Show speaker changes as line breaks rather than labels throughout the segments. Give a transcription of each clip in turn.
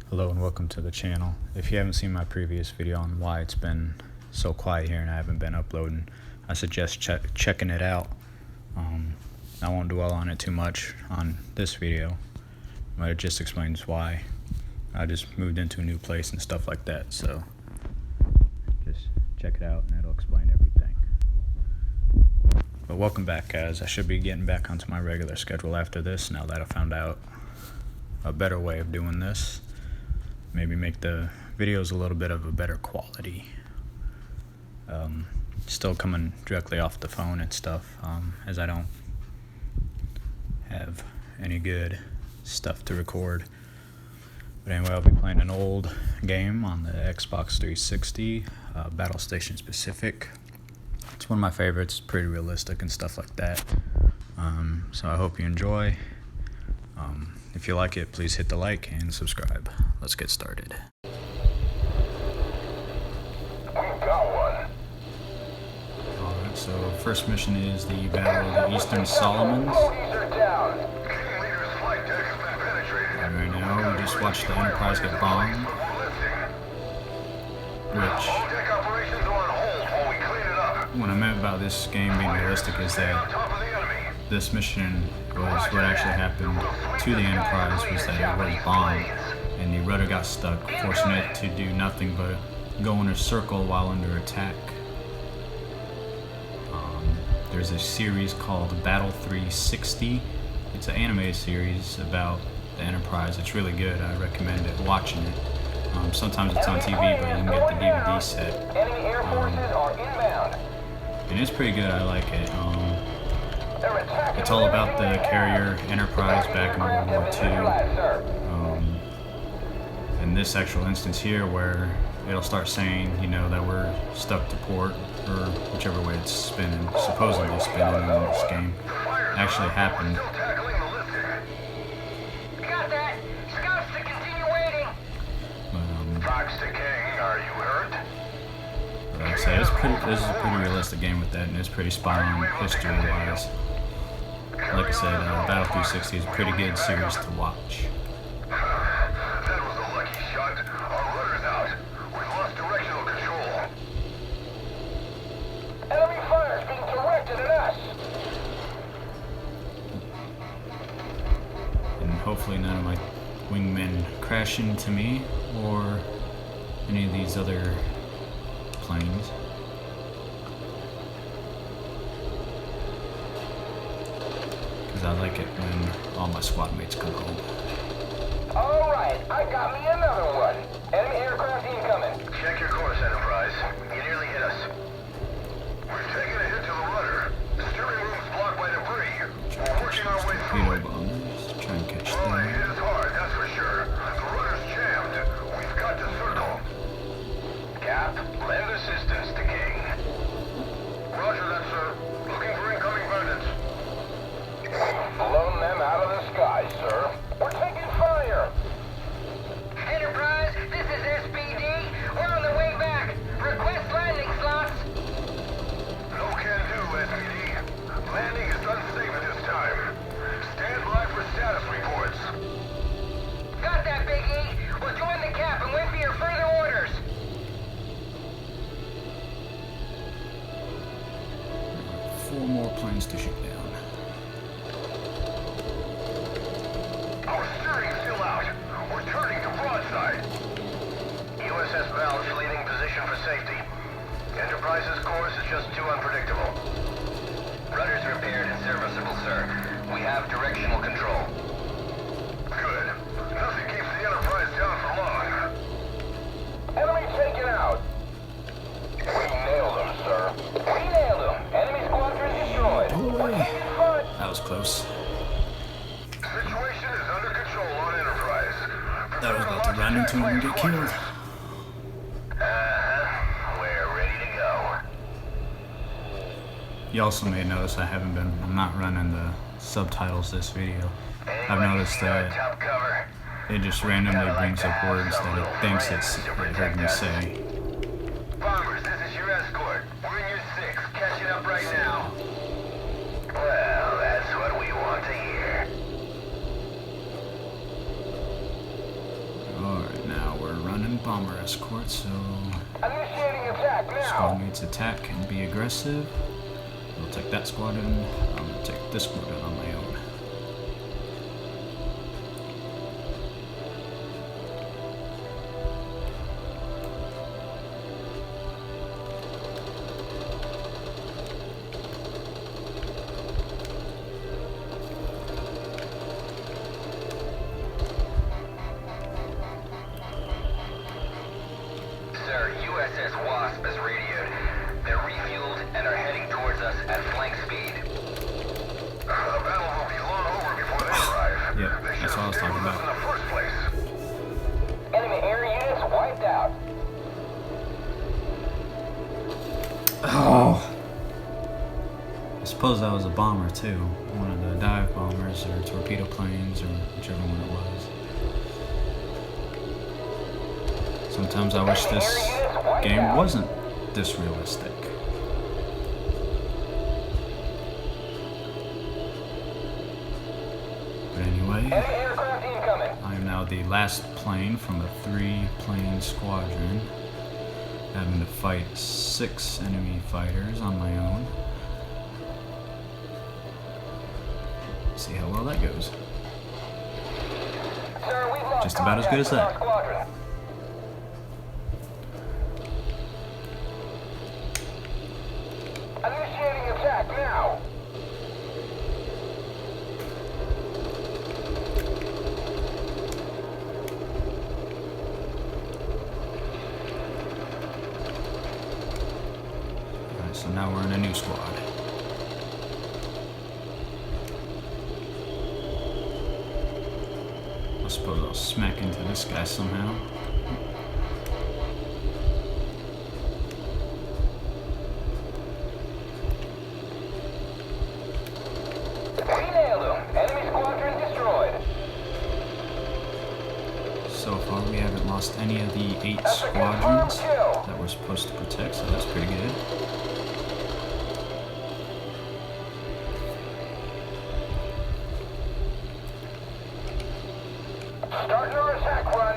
Hello and welcome to the channel. If you haven't seen my previous video on why it's been so quiet here and I haven't been uploading, I suggest checking it out. I won't dwell on it too much on this video, but it just explains why. I just moved into a new place and stuff like that, so just check it out and it'll explain everything. But welcome back, guys. I should be getting back onto my regular schedule after this now that I found out a better way of doing this. Maybe make the videos a little bit of a better quality. Still coming directly off the phone and stuff, as I don't have any good stuff to record. But anyway, I'll be playing an old game on the Xbox 360, Battlestations Pacific. It's one of my favorites, pretty realistic and stuff like that. So I hope you enjoy. If you like it, please hit the like and subscribe. Let's get started.
We've got one.
Alright, so first mission is the Battle of the Eastern Solomons.
Bogies are down. King Leader's flight deck has been penetrated.
And right now, we just watched the Enterprise get bombed, which,
All deck operations are on hold while we clean it up.
what I meant about this game being realistic is
Stay on
that
top of the enemy.
this mission was what actually happened to the Enterprise was that it was bombed and the rudder got stuck, forcing it to do nothing but go in a circle while under attack. There's a series called Battle 360. It's an anime series about the Enterprise. It's really good. I recommend it, watching it. Sometimes it's on TV, but you can get the DVD set.
Enemy air forces are inbound.
And it's pretty good. I like it.
They're attacking.
It's all about the carrier Enterprise back in World War II. In this actual instance here, where it'll start saying, you know, that we're stuck to port, or whichever way it's spinning, supposedly spinning in this game, actually happened.
Still tackling the listing. Got that. Scouts to continue waiting.
But,
Fox to King, are you hurt?
like I said, this is a pretty realistic game with that, and it's pretty spot on history-wise. Like I said, Battle 360 is a pretty good series to watch.
That was a lucky shot. Our rudder's out. We've lost directional control. Enemy fire's being directed at us.
And hopefully none of my wingmen crash into me or any of these other planes. Because I like it when all my squad mates come home.
All right, I got me another one. Enemy aircraft incoming. Check your course, Enterprise. You nearly hit us. We've taken a hit to the rudder. The steering room's blocked by debris. We're working our way through
Torpedo
it.
bombers, try and catch
Oh, it
them.
hit us hard, that's for sure. The rudder's jammed. We've got to circle. Cap, lend assistance to King. Roger that, sir. Looking for incoming bandits. We've blown them out of the sky, sir. We're taking fire.
Enterprise, this is SPD. We're on the way back. Request landing slots.
No can do, SPD. Landing is unsafe at this time. Stand by for status reports.
Got that, Big E. We'll join the cap and wait for your further orders.
Four more planes to shoot down.
Our steering's still out. We're turning to broadside. USS Valve's leaving position for safety. Enterprise's course is just too unpredictable. Rudder's repaired and serviceable, sir. We have directional control. Good. Nothing keeps the Enterprise down for long. Enemy taken out. We nailed them, sir. We nailed them. Enemy squadron destroyed.
Boy,
Fine.
that was close.
Situation is under control on Enterprise.
That was about to run into him and get killed.
We're ready to go.
You also may notice I'm not running the subtitles this video. I've noticed that
Top cover.
it just randomly brings up words that it thinks it heard me say.
Bombers, this is your escort. We're in your 6, catching up right now. Well, that's what we want to hear.
Alright, now we're running bomber escort, so
Initiating attack now.
squad mates attack and be aggressive. We'll take that squadron. I'm gonna take this squadron on my own.
Sir, USS Wasp is radioed. They're refueled and are heading towards us at flank speed.
The battle will be long over before they arrive.
Yep,
They
that's
should
what I was
have
talking
stayed with us
about.
in the first place.
Enemy air units wiped out.
Oh! I suppose that was a bomber too. One of the dive bombers or torpedo planes or whichever one it was. Sometimes I wish this game wasn't this realistic. But anyway,
Enemy aircraft incoming.
I am now the last plane from a 3-plane squadron, having to fight 6 enemy fighters on my own. See how well that goes.
Sir, we've lost
Just about as good as
contact
that.
with our squadron. Initiating attack now.
Alright, so now we're in a new squad. I suppose I'll smack into this guy somehow.
We nailed him. Enemy squadron destroyed.
So far we haven't lost any of the 8
That's a confirmed
squadrons
kill.
that we're supposed to protect, so that's pretty good.
Starting our attack run.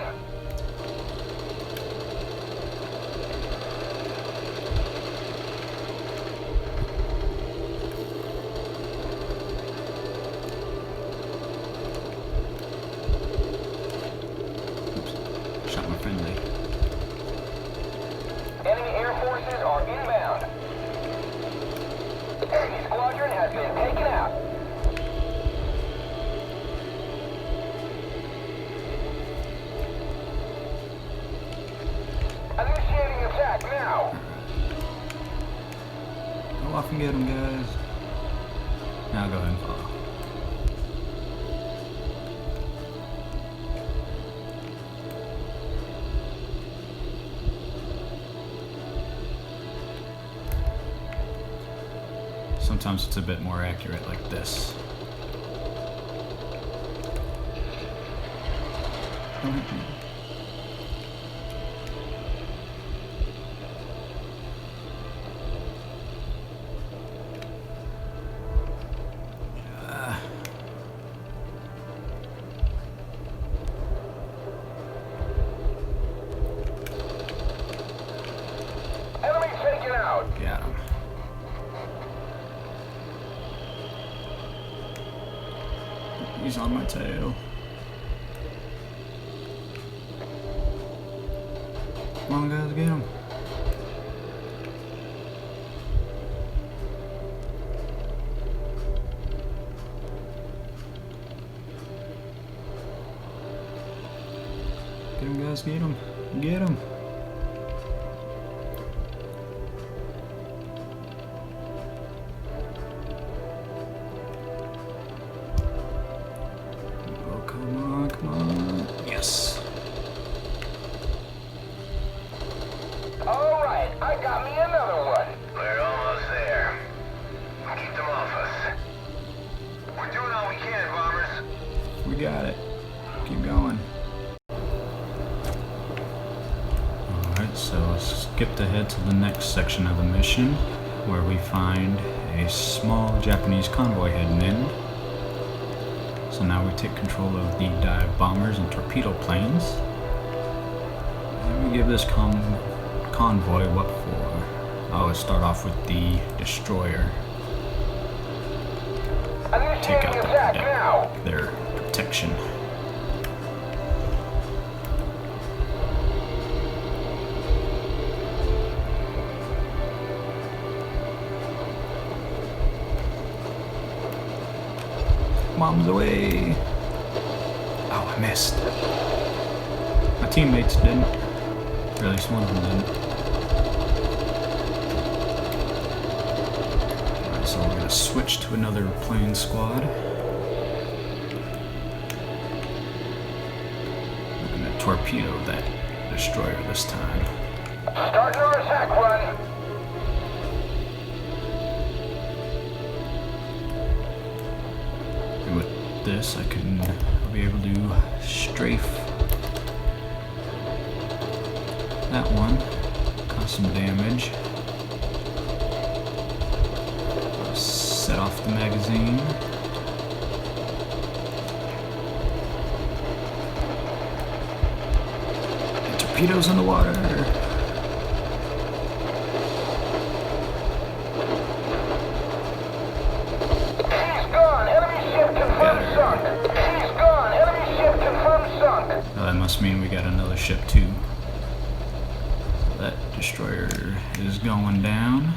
Oops, shot my friendly.
Enemy air forces are inbound. Enemy squadron has been taken out. Initiating attack now.
Go off and get him, guys. Now go ahead and follow. Sometimes it's a bit more accurate like this. Don't hit me.
Enemy taken out.
Got him. He's on my tail. Come on, guys, get him. Get him, guys, get him. Get him. Oh, come on, come on. Yes.
All right, I got me another one.
We're almost there. Keep them off us. We're doing all we can, bombers.
We got it. Keep going. Alright, so skipped ahead to the next section of the mission, where we find a small Japanese convoy heading in. So now we take control of the dive bombers and torpedo planes. let me give this convoy what for. I always start off with the destroyer. Take out their protection. Bombs away. Oh, I missed. My teammates didn't. Or at least one of them didn't. Alright, so we're gonna switch to another plane squad. We're gonna torpedo that destroyer this time.
Starting our attack run.
And with this, I'll be able to strafe that one, cause some damage. Set off the magazine. And torpedoes in the water. That must mean we got another ship too. That destroyer is going down.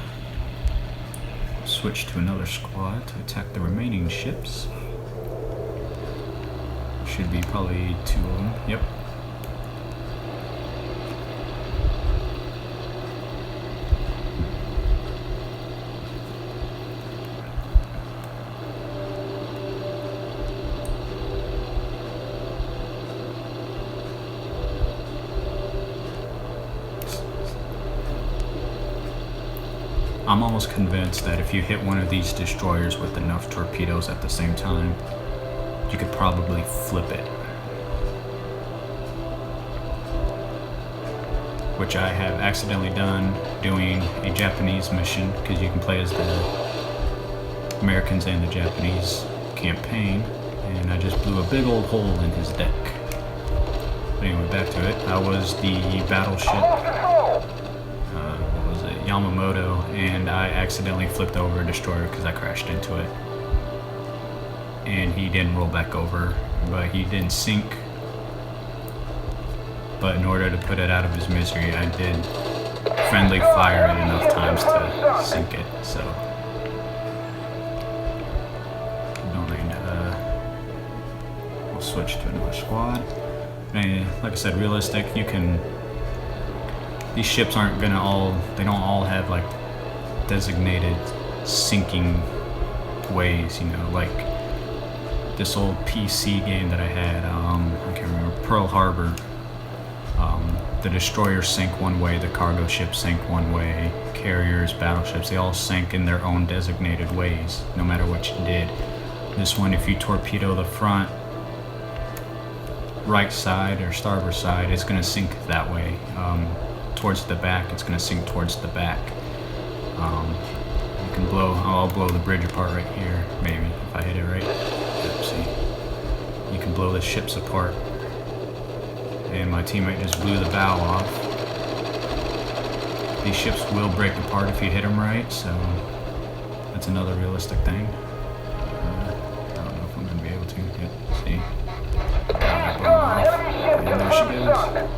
Switch to another squad to attack the remaining ships. Should be probably 2 of them. Yep. I'm almost convinced that if you hit one of these destroyers with enough torpedoes at the same time, you could probably flip it. Which I have accidentally done doing a Japanese mission, because you can play as the Americans and the Japanese campaign, and I just blew a big old hole in his deck. But anyway, back to it. I was the battleship Yamamoto, and I accidentally flipped over a destroyer because I crashed into it. And he didn't roll back over, but he didn't sink. But in order to put it out of his misery, I did friendly fire it enough times to sink it, so. We'll switch to another squad. And like I said, realistic, these ships aren't gonna they don't all have like designated sinking ways, you know, like this old PC game that I had, I can't remember, Pearl Harbor. The destroyers sank one way, the cargo ships sank one way, carriers, battleships, they all sank in their own designated ways, no matter what you did. This one, if you torpedo the front, right side or starboard side, it's gonna sink that way. Towards the back, it's going to sink towards the back. You can I'll blow the bridge apart right here, maybe, if I hit it right. Yep, see. You can blow the ships apart. And my teammate just blew the bow off. These ships will break apart if you hit them right, so that's another realistic thing. I don't know if I'm going to be able to. Yep, see. And there she goes.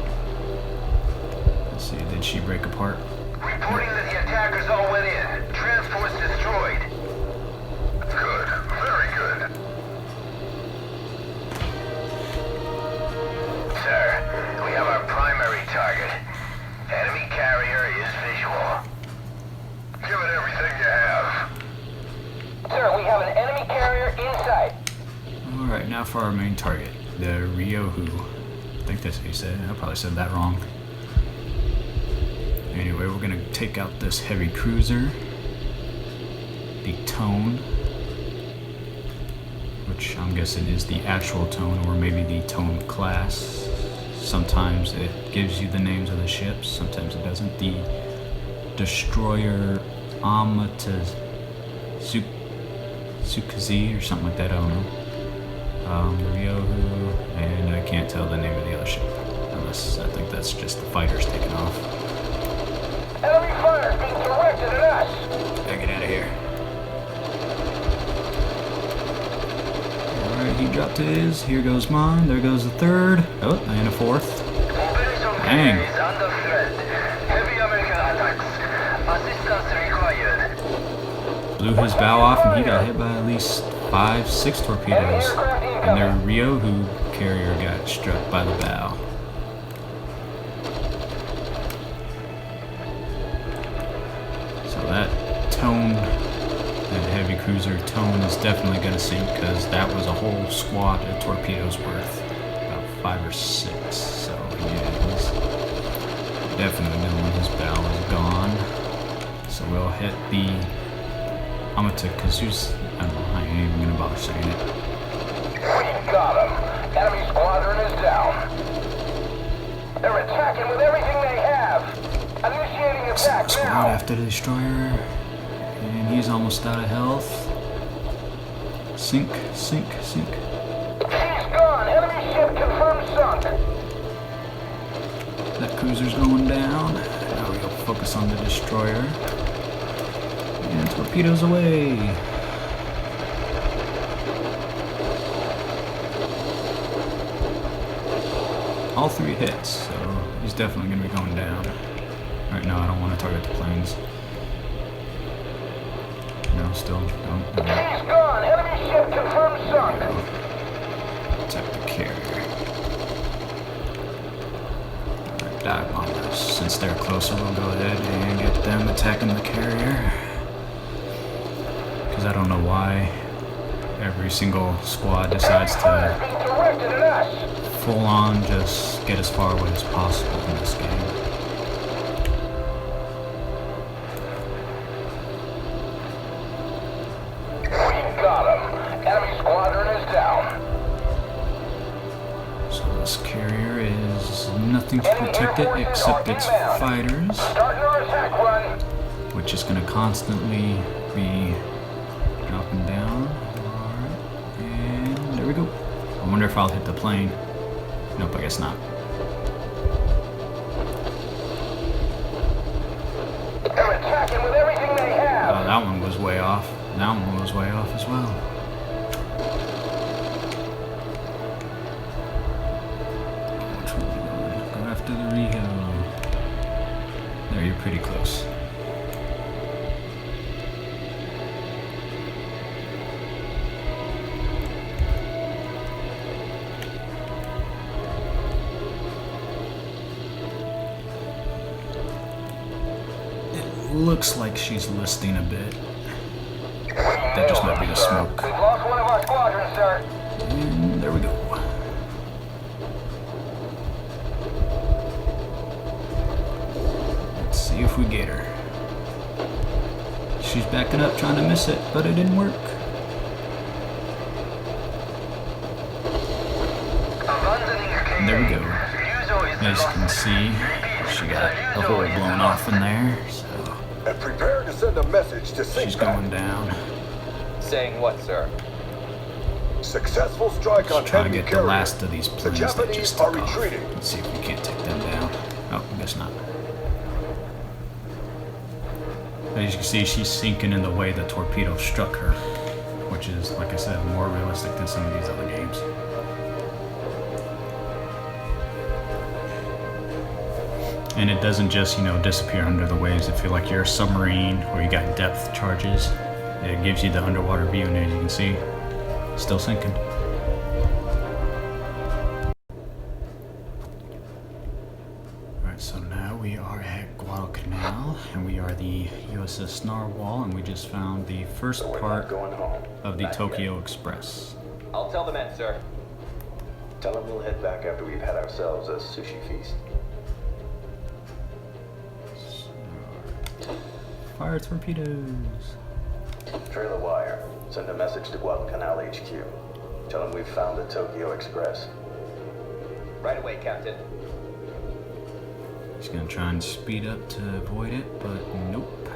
See, did she break apart?
Reporting that the attackers all went in. Transports destroyed. Good. Very good. Sir, we have our primary target. Enemy carrier is visual. Give it everything you have.
Sir, we have an enemy carrier in sight.
Alright, now for our main target, the Ryohu. I think that's what you said. I probably said that wrong. Anyway, we're gonna take out this heavy cruiser, the Tone, which I'm guessing is the actual Tone, or maybe the Tone class. Sometimes it gives you the names of the ships, sometimes it doesn't. The destroyer Sukazi or something like that, I don't know. The Ryohu, and I can't tell the name of the other ship. unless I think that's just the fighters taking off.
Enemy fire being directed at us.
Gotta get out of here. Alright, he dropped his. Here goes mine. There goes the third. Oh, and a fourth. Dang.
Is under threat. Heavy American attacks. Assistance required.
Blew his bow off and he got hit by at least 5-6 torpedoes. And their Ryohu carrier got struck by the bow. So that tone, that heavy cruiser tone is definitely going to sink because that was a whole squad of torpedoes worth. About 5 or 6. So yeah, he's definitely knowing his bow is gone. So we'll hit the Amata Kazus. I don't know, I ain't even going to bother saying it.
We've got him. Enemy squadron is down. They're attacking with everything they have. Initiating attack
Squad
now.
after the destroyer. And he's almost out of health. Sink, sink, sink.
She's gone. Enemy ship confirmed sunk.
That cruiser's going down. Now we'll focus on the destroyer. And torpedoes away. All 3 hits, so he's definitely going to be going down. Right now, I don't want to target the planes. No, still don't.
She's gone. Enemy ship confirmed sunk.
Attack the carrier. Alright, dive bombers. Since they're closer, we'll go ahead and get them attacking the carrier. Because I don't know why every single squad decides to
Being directed at us.
full on just get as far away as possible in this game.
We've got him. Enemy squadron is down.
So this carrier is nothing to protect it except its fighters,
Starting our attack run.
which is going to constantly be dropping down. Alright, and there we go. I wonder if I'll hit the plane. Nope, I guess not.
They're attacking with everything they have.
Oh, that one was way off. That one was way off as well. Which one are you going? Go after the Rio. There, you're pretty close. Looks like she's listing a bit. That just might be the smoke.
We've lost one of our squadrons, sir.
And there we go. Let's see if we get her. She's backing up trying to miss it, but it didn't work. And there we go. As you can see, she got the hole blown off in there. So
And prepare to send a message to
she's
Singapore.
going down.
Saying what, sir?
Successful strike on
Let's try to
enemy
get the
carrier.
last of these
The
planes that
Japanese
just
are
took off.
retreating.
Let's see if we can't take them down. Oh, I guess not. As you can see, she's sinking in the way the torpedo struck her, which is, like I said, more realistic than some of these other games. And it doesn't just, disappear under the waves. If you're like you're a submarine or you got depth charges, it gives you the underwater view, and as you can see, still sinking. Alright, so now we are at Guadalcanal, and we are the USS Narwhal, and we just found the first part
Going home.
of the Tokyo Express.
I'll tell the men, sir.
Tell them we'll head back after we've had ourselves a sushi feast.
Fire torpedoes!
Trail a wire. Send a message to Guadalcanal HQ. Tell them we've found the Tokyo Express.
Right away, Captain.
He's gonna try and speed up to avoid it, but nope.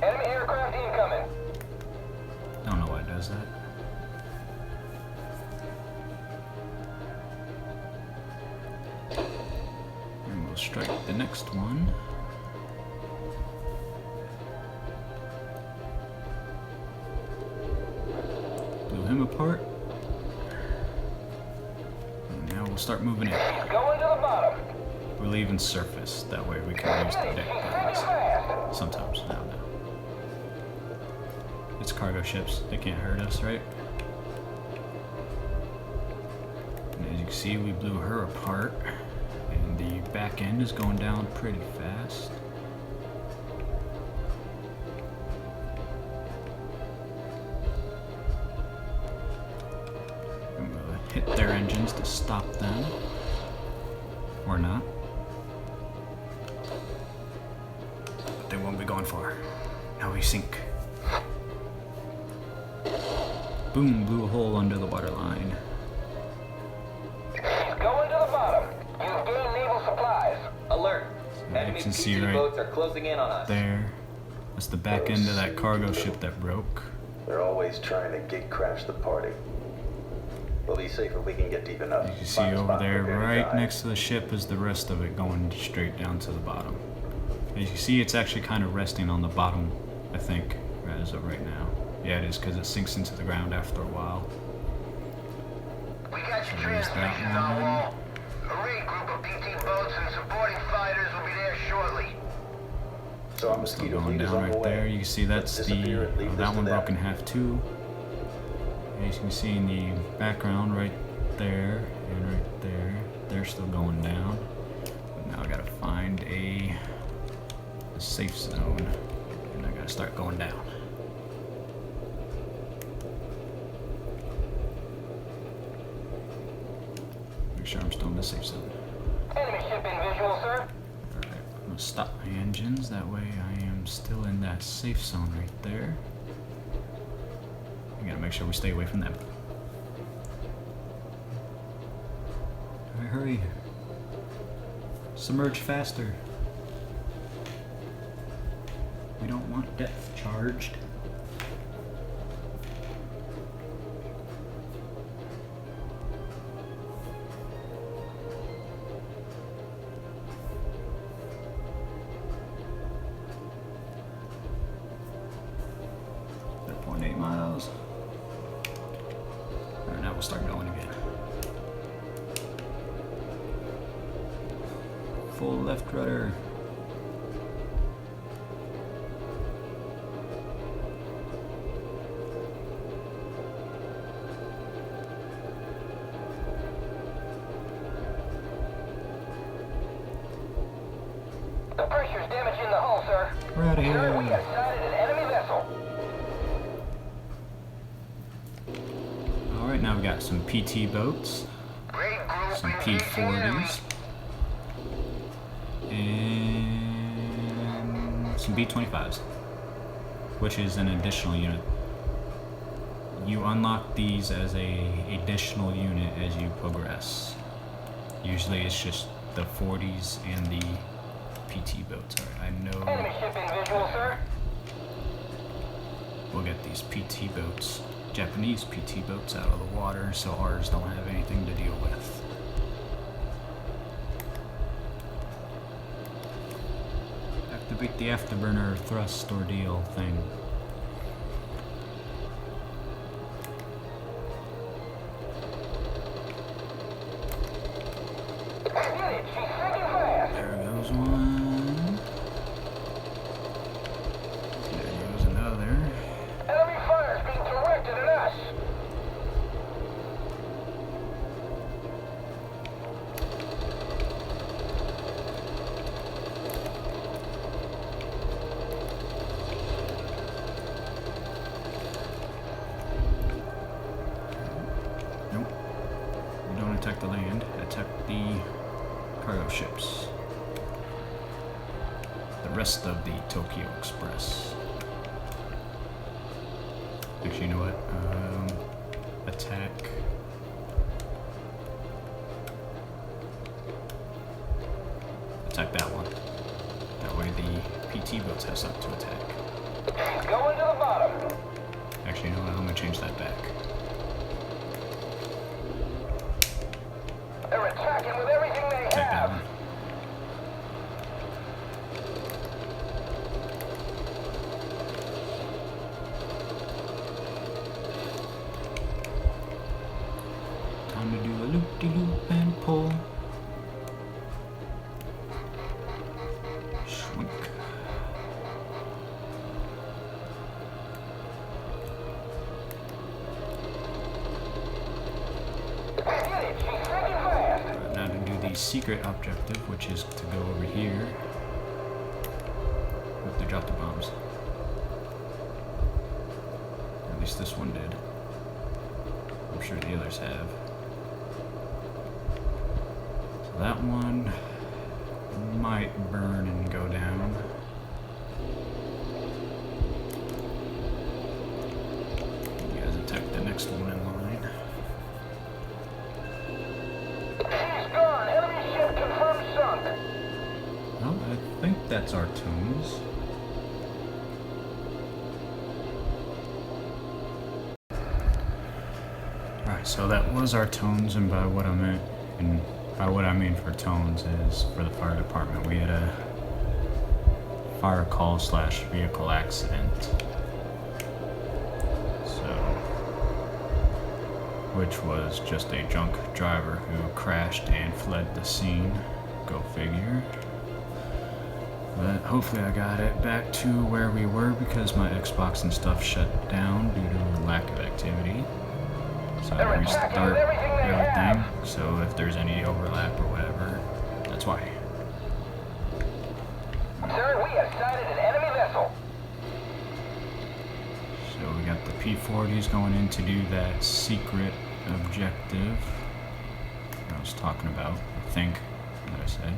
Enemy aircraft incoming.
Don't know why it does that. strike the next one. Blew him apart. And now we'll start moving in.
Going to the bottom.
We're leaving surface. That way we can use the deck guns. Sometimes, I don't know. It's cargo ships. They can't hurt us, right? And as you can see, we blew her apart. And the back end is going down pretty fast. I'm gonna hit their engines to stop them. Or not. But they won't be going far. Now we sink. Boom, blew a hole under the waterline.
He's going to the bottom. You've gained naval supplies.
Alert!
So
Enemy
you can see
PT
right
boats are closing in on us.
there. That's the back end of that cargo ship that broke.
They're always trying to gate crash the party. We'll be safe if we can get deep enough.
You can see
Find a
over
spot
there,
for their
right
dive.
next to the ship, is the rest of it going straight down to the bottom. As you can see, it's actually kind of resting on the bottom, I think, as of right now. Yeah, it is, because it sinks into the ground after a while.
We got your
There's that
transmissions on
one.
wall. A raid group of PT boats and supporting fighters will be there shortly.
So our
Still
mosquito
going
fleet is
down
on the
right
way.
there. You can see that's the
Disappear and leave this
that
to
one
them.
broke in half too. As you can see in the background, right there and right there, they're still going down. But now I gotta find a safe zone, and I gotta start going down. Make sure I'm still in the safe zone.
Enemy ship in visual, sir.
Alright, I'm gonna stop my engines, that way I am still in that safe zone right there. I gotta make sure we stay away from them. Alright, hurry. Submerge faster. We don't want depth charged. They're 0.8 miles. Alright, now we'll start going again. Full left rudder.
The pressure's damaging the hull, sir.
We're out of
Sir, we
here.
have sighted an enemy vessel.
Alright, now we got some PT boats,
Raid group
some
engaging enemy.
P-40s, and some B-25s, which is an additional unit. You unlock these as a additional unit as you progress. Usually it's just the 40s and the PT boats. Alright, I know
Enemy ship in visual, sir.
we'll get these PT boats, Japanese PT boats, out of the water so ours don't have anything to deal with. Activate the afterburner thrust ordeal thing.
We did it. She's sinking fast.
There goes one. There goes another.
Enemy fire's being directed at us.
Nope. We don't attack the land, attack the cargo ships. The rest of the Tokyo Express. Actually, you know what? Attack. Attack that one. That way the PT boats have something to attack.
She's going to the bottom.
Actually, you know what? I'm gonna change that back.
They're attacking with everything they
Attack that
have.
one. Time to do a loop-de-loop and pull. Shrink. Now to do the secret objective, which is to go over here. Hope they dropped the bombs. At least this one did. I'm sure the others have. So that one might burn and go down. You guys attack the next one in line.
She's gone. Enemy ship confirmed sunk.
Well, I think that's our tunes. Alright, so that was our tones, and by what I mean for tones is for the fire department. We had a fire call / vehicle accident. So, which was just a drunk driver who crashed and fled the scene. Go figure. But hopefully I got it back to where we were because my Xbox and stuff shut down due to a lack of activity. So I restart everything, so if there's any overlap or whatever, that's why.
Sir, we have sighted an enemy vessel.
So we got the P-40s going in to do that secret objective that I was talking about, I think, that I said,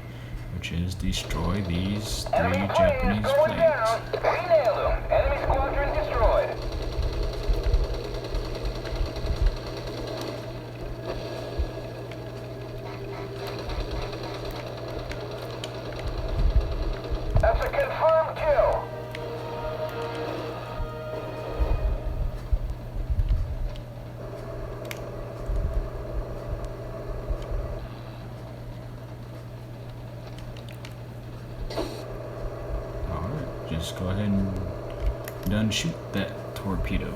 which is destroy these 3
Enemy
Japanese
planes going
planes.
down. We nailed them. Enemy squadron destroyed. That's a confirmed kill.
Alright, just go ahead and done shoot that torpedo.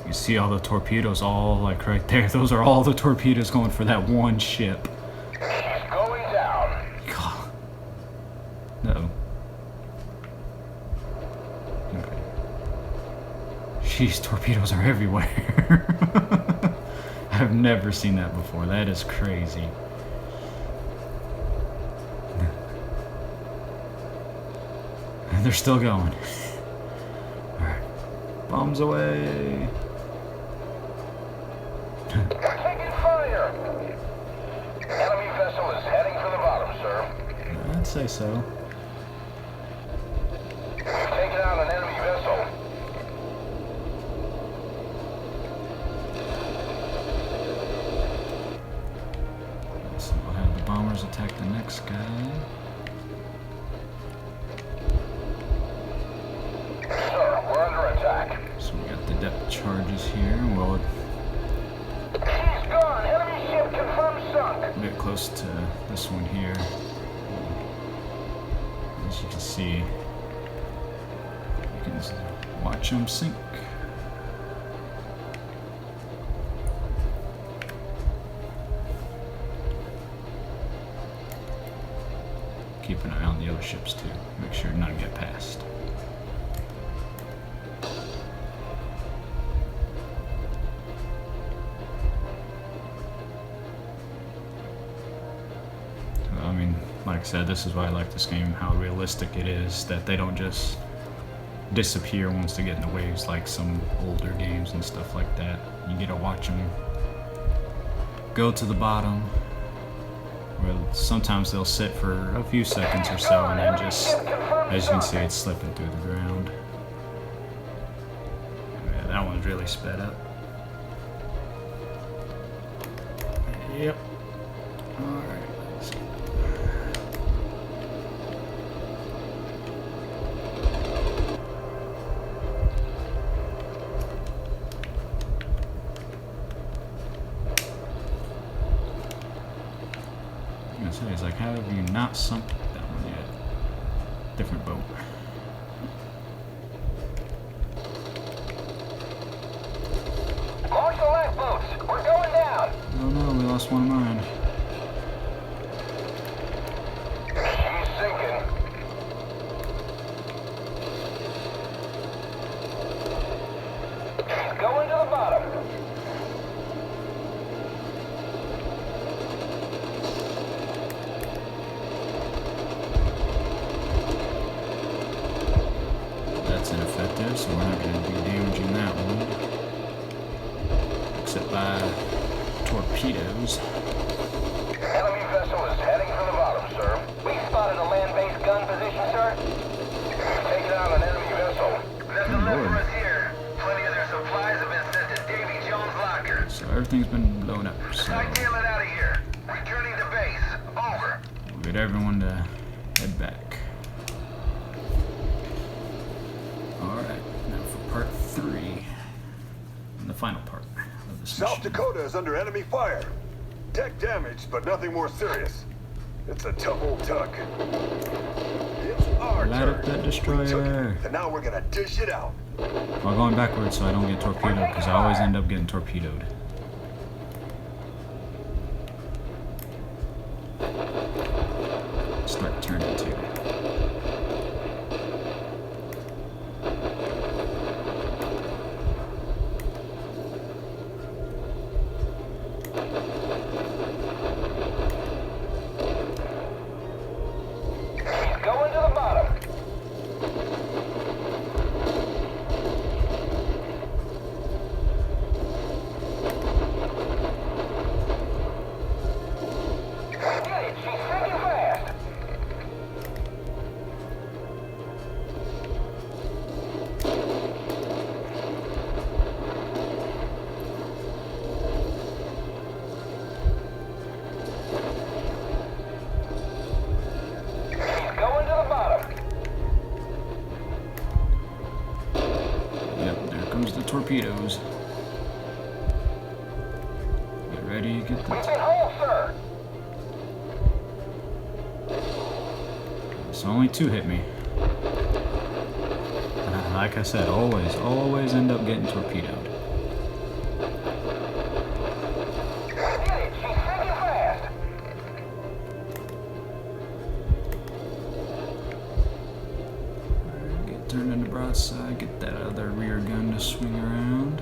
You see all the torpedoes all like right there. Those are all the torpedoes going for that one ship.
She's going down.
God. No. Okay. Jeez, torpedoes are everywhere. I've never seen that before. That is crazy. And they're still going. Alright. Bombs away.
We're taking fire. Enemy vessel is heading for the bottom, sir.
I'd say so.
We've taken out an enemy vessel.
So we'll have the bombers attack the next guy.
Sir, we're under attack.
So we got the depth charges here. Well,
She's gone. Enemy ship confirmed sunk.
a bit close to this one here. As you can see, you can watch them sink. Keep an eye on the other ships too. Make sure none get past. I mean, like I said, this is why I like this game, how realistic it is, that they don't just disappear once they get in the waves like some older games and stuff like that. You get to watch them go to the bottom, where sometimes they'll sit for a few seconds or so and then just, as you can see, it's slipping through the ground. Yeah, that one's really sped up. Yep. Alright. It's like, how have you not sunk that one yet? Different boat.
Launch
lost one of mine.
She's sinking. She's going to the bottom.
That's ineffective, so we're not going to be damaging that one. Except by torpedoes.
Enemy vessel is heading for the bottom, sir.
We spotted a land-based gun position, sir.
We've taken out an enemy vessel.
Vessel left for us here. Plenty of their supplies have been sent to Davy Jones' locker.
So everything's been blown up. So
Hightail it out of here. Returning to base. Over.
we'll get everyone to head back. Alright, now for part 3. And the final part of this
South
mission.
Dakota is under enemy fire. Deck damaged, but nothing more serious. It's a tough old tug. It's our
Light
turn.
up that
We took
destroyer.
it, and now we're gonna dish it out.
I'm going backwards so I don't get torpedoed, because I always end up getting torpedoed. Start turning too.
She's going to the bottom. We did it. She's sinking fast. She's going to the bottom.
Yep, there comes the torpedoes. Get ready, get
We've
the...
been holed, sir.
So only 2 hit me. Like I said, always end up getting torpedoed.
We did it. She's sinking fast.
Get turned into broadside, get that other rear gun to swing around.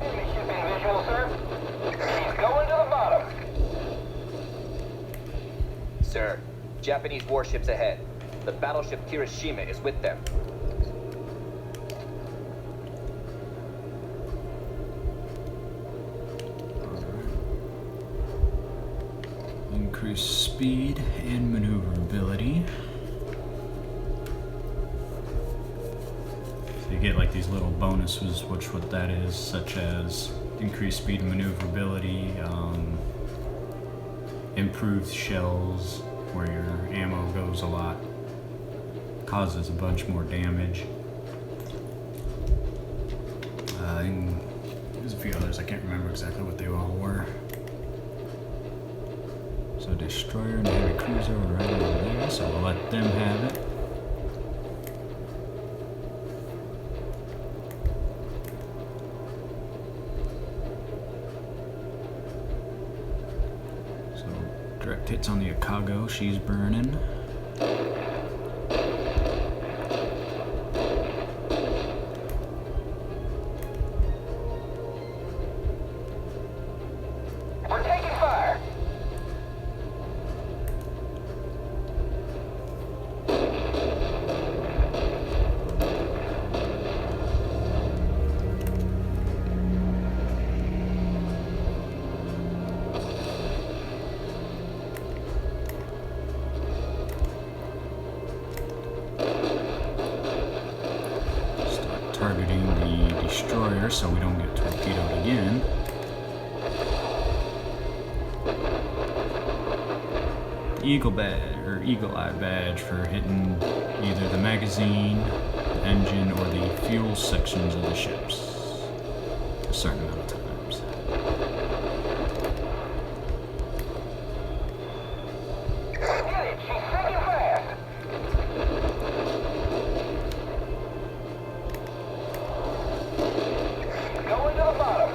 Enemy shipping visual, sir. She's going to the bottom.
Sir, Japanese warships ahead. The battleship Kirishima is with them.
Increase speed and maneuverability. So you get like these little bonuses, which what that is, such as increased speed and maneuverability, improved shells where your ammo goes a lot, causes a bunch more damage. And there's a few others, I can't remember exactly what they all were. So destroyer and heavy cruiser are right over there, so we'll let them have it. So direct hits on the Akago, she's burning.
We're taking fire.
targeting the destroyer so we don't get torpedoed again. The Eagle badge, or Eagle Eye badge, for hitting either the magazine, the engine, or the fuel sections of the ships a certain amount of times.
Get it! She's sinking fast! Going to the bottom.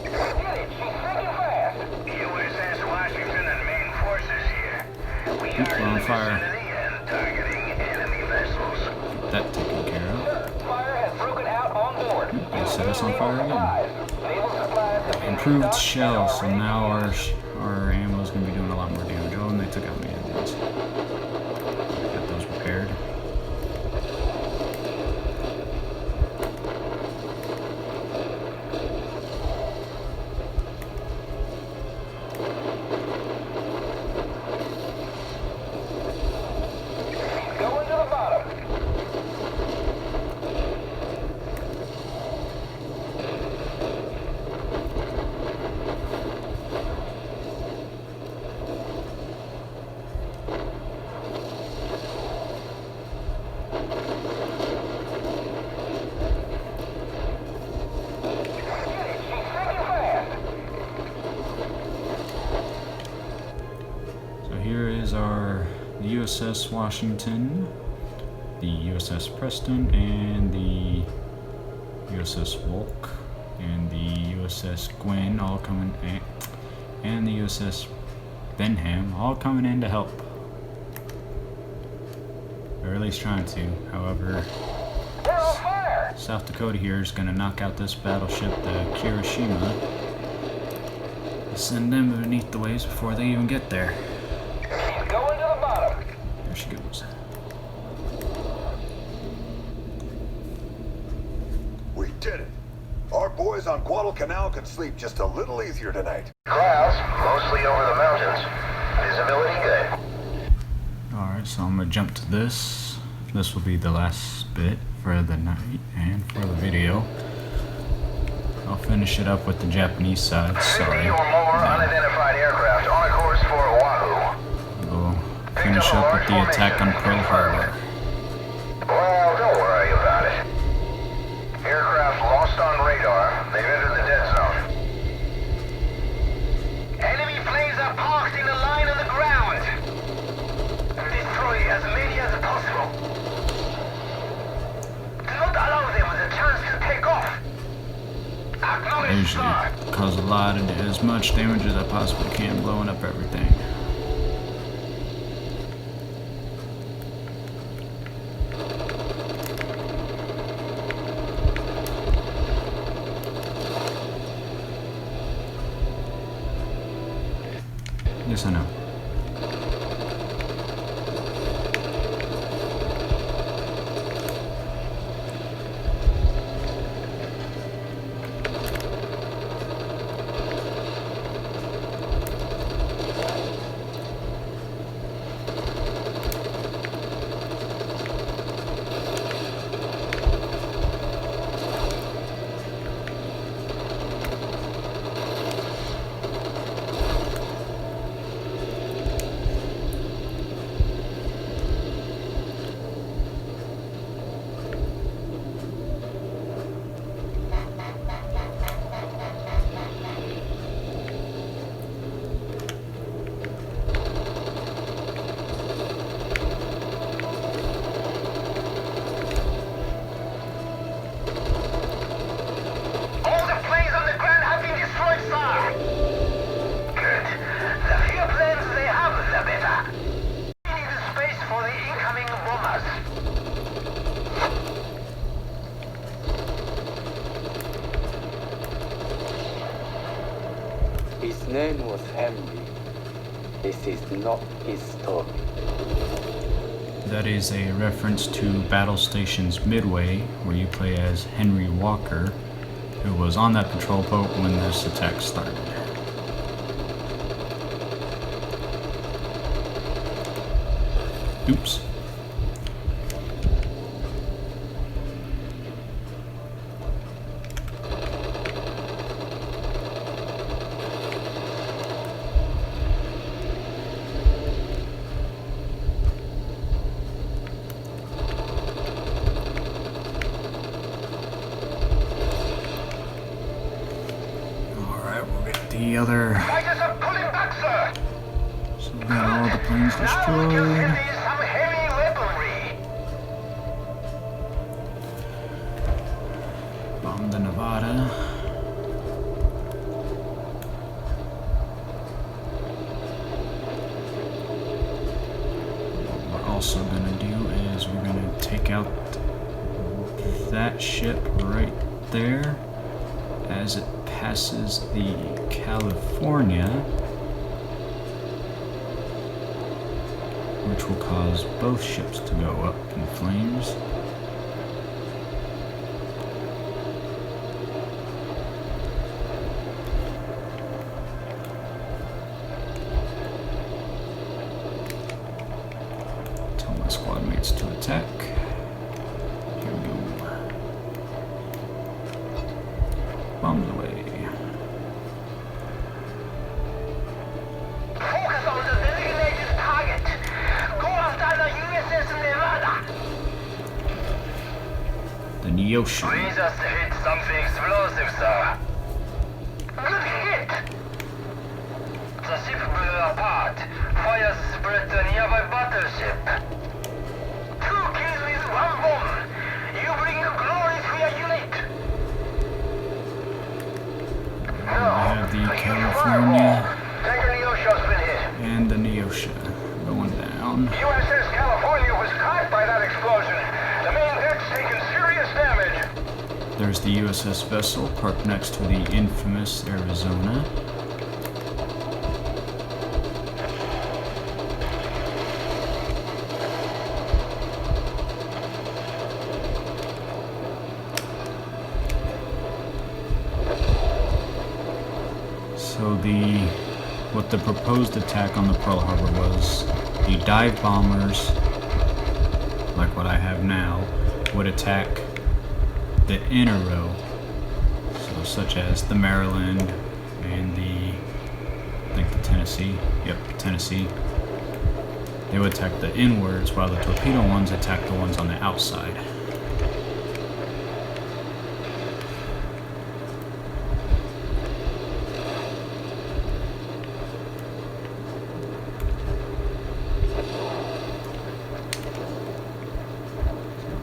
Get it! She's sinking fast!
USS Washington and main forces here. We
Oops,
are
we're on
in the
fire.
vicinity and targeting enemy vessels.
Get that taken care of.
Fire has broken out on board.
They set us on fire again.
Naval supplies have been
Improved
restocked
shell,
and
so
are
now
ready to
our ammo is going to be doing a lot more damage. Oh, and they took out my engines. Got those repaired.
Going to the bottom. Get it! She's sinking fast!
So here is the USS Washington, the USS Preston, and the USS Wolk, and the USS Gwyn all coming in, and the USS Benham all coming in to help. Or at least trying to. However,
We're on fire!
South Dakota here is going to knock out this battleship, the Kirishima, and send them beneath the waves before they even get there.
She's going to the bottom.
There she goes.
We did it. Our boys on Guadalcanal can sleep just a little easier tonight.
Clouds, mostly over the mountains. Visibility good.
Alright, so I'm gonna jump to this. This will be the last bit for the night and for the video. I'll finish it up with the Japanese side.
50
Sorry.
or more unidentified aircraft on a course for Oahu.
We'll finish up with the attack on Pearl Harbor.
Well, don't worry about it. Aircraft lost on radar. They've entered the dead zone. Enemy planes are parked in a line on the ground. Destroy as many as possible. Do not allow them the chance to take off.
I
Acknowledge,
usually
sir.
cause as much damage as I possibly can, blowing up everything. Yes, I know.
All the planes on the ground have been destroyed, sir. Good. The fewer planes they have, the better. We need space for the incoming bombers.
His name was Henry. This is not his story.
That is a reference to Battlestations Midway, where you play as Henry Walker, who was on that patrol boat when this attack started. Oops. the other.
Fighters are pulling back, sir.
So we got all the planes
Now we can
destroyed.
send in some heavy weaponry.
Bomb the Nevada. What we're also gonna do is we're gonna take out that ship right there as it passes the California, which will cause both ships to go up in flames. Tell my squad mates to attack. Here we go. Bombs away.
Focus on the designated target. Go after the USS Nevada.
The Neosha.
We just hit something explosive, sir. Good hit. The ship blew apart. Fire spread to nearby battleship. 2 kills with 1 bomb. You bring glory to your unit.
We have the California
Tanker Neosha's been hit.
and the Neosha going down.
USS California was caught by that explosion. The main deck's taken serious damage.
There's the USS vessel parked next to the infamous Arizona. So what the proposed attack on the Pearl Harbor was, the dive bombers, like what I have now, would attack the inner row, so such as the Maryland and I think the Tennessee, Tennessee. They would attack the inwards while the torpedo ones attack the ones on the outside.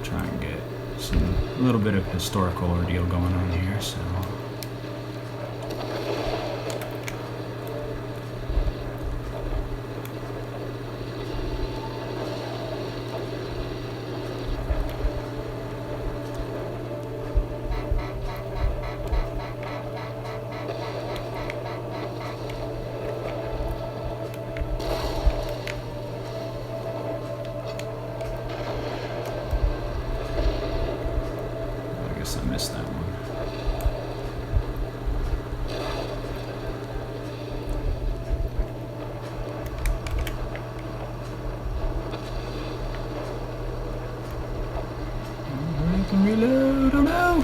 Try and get a little bit of historical ordeal going on here, so. I missed that one. I can reload, oh no!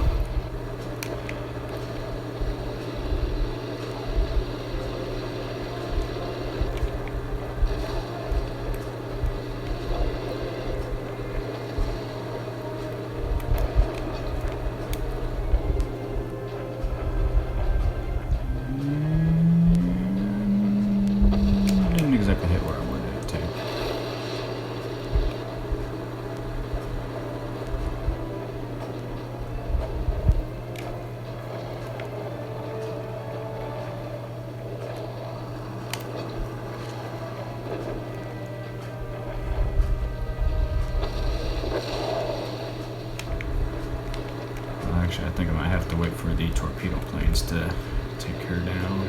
Didn't exactly hit where I wanted it to. Actually, I think I might have to wait for the torpedo planes to take her down.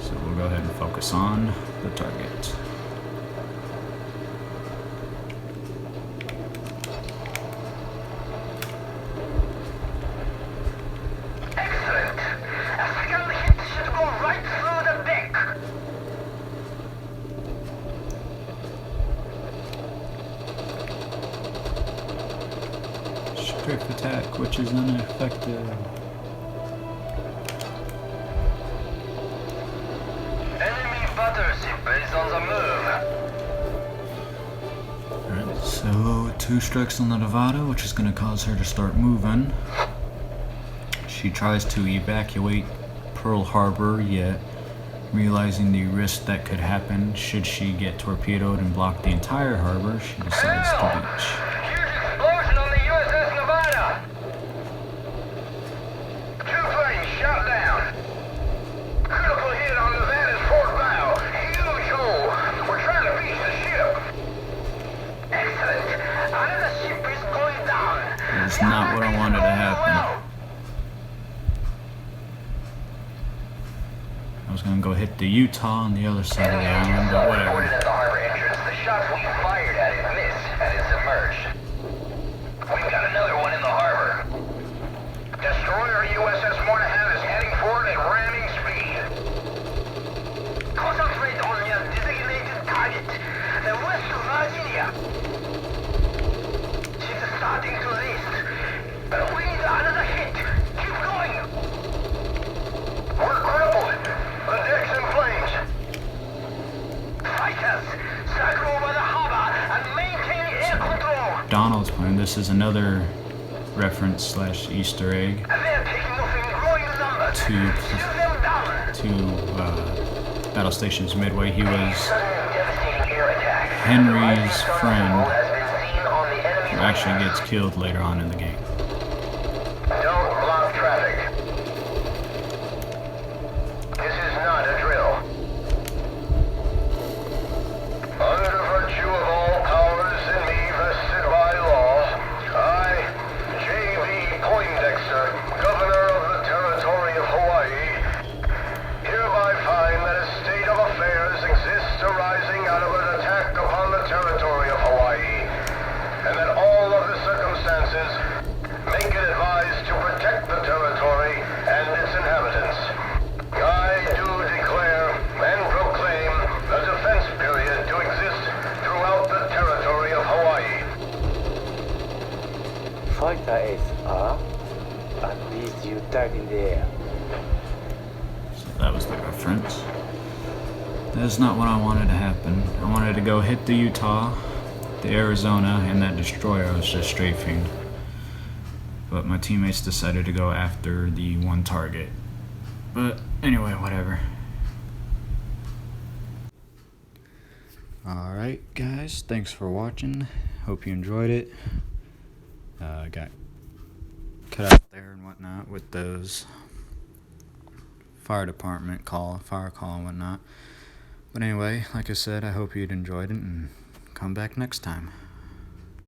So we'll go ahead and focus on the target.
Excellent. A second hit should go right through the deck.
Strafe attack, which is ineffective.
Enemy battleship is on the move.
Alright, so 2 strikes on the Nevada, which is going to cause her to start moving. She tries to evacuate Pearl Harbor, yet realizing the risk that could happen should she get torpedoed and block the entire harbor, she decides to beach.
Huge explosion on the USS Nevada! 2 planes shot down. Critical hit on Nevada's port bow. Huge hole. We're trying to beach the ship. Excellent. Another ship is going down.
That's not what I wanted to happen. I was gonna go hit the Utah on the other side of the island, but whatever.
At the harbor entrance, the shots we fired at it missed and it submerged. We've got another one in the harbor. Destroyer USS Moynihan is heading for it at ramming speed. Concentrate on your designated target, the West Virginia. She's starting to list, but we need another hit. Keep going. We're crippled. The deck's in flames. Fighters, circle over the harbor and maintain air control.
Donald's plane. This is another reference slash Easter egg
They're taking off in growing numbers.
to
Shoot them down.
Battlestations Midway. He was
Devastating air attack.
Henry's friend,
Has been seen on the enemy
who actually gets killed later on in the game.
Don't block traffic. This is not a drill. Under virtue of all powers in me vested by law, I, J.B. Poindexter, Governor of the Territory of Hawaii, hereby find that a state of affairs exists arising out of an attack upon the territory of Hawaii, and that all of the circumstances make it advised to protect the territory and its inhabitants. I do declare and proclaim a defense period to exist throughout the territory of Hawaii.
Fighter SR, at least you died in the air.
So that was the reference. That's not what I wanted to happen. I wanted to go hit the Utah, the Arizona, and that destroyer I was just strafing. But my teammates decided to go after the one target. But anyway, whatever. Alright guys, thanks for watching. Hope you enjoyed it. Got cut out there and whatnot with those fire call and whatnot. But anyway, like I said, I hope you'd enjoyed it and come back next time.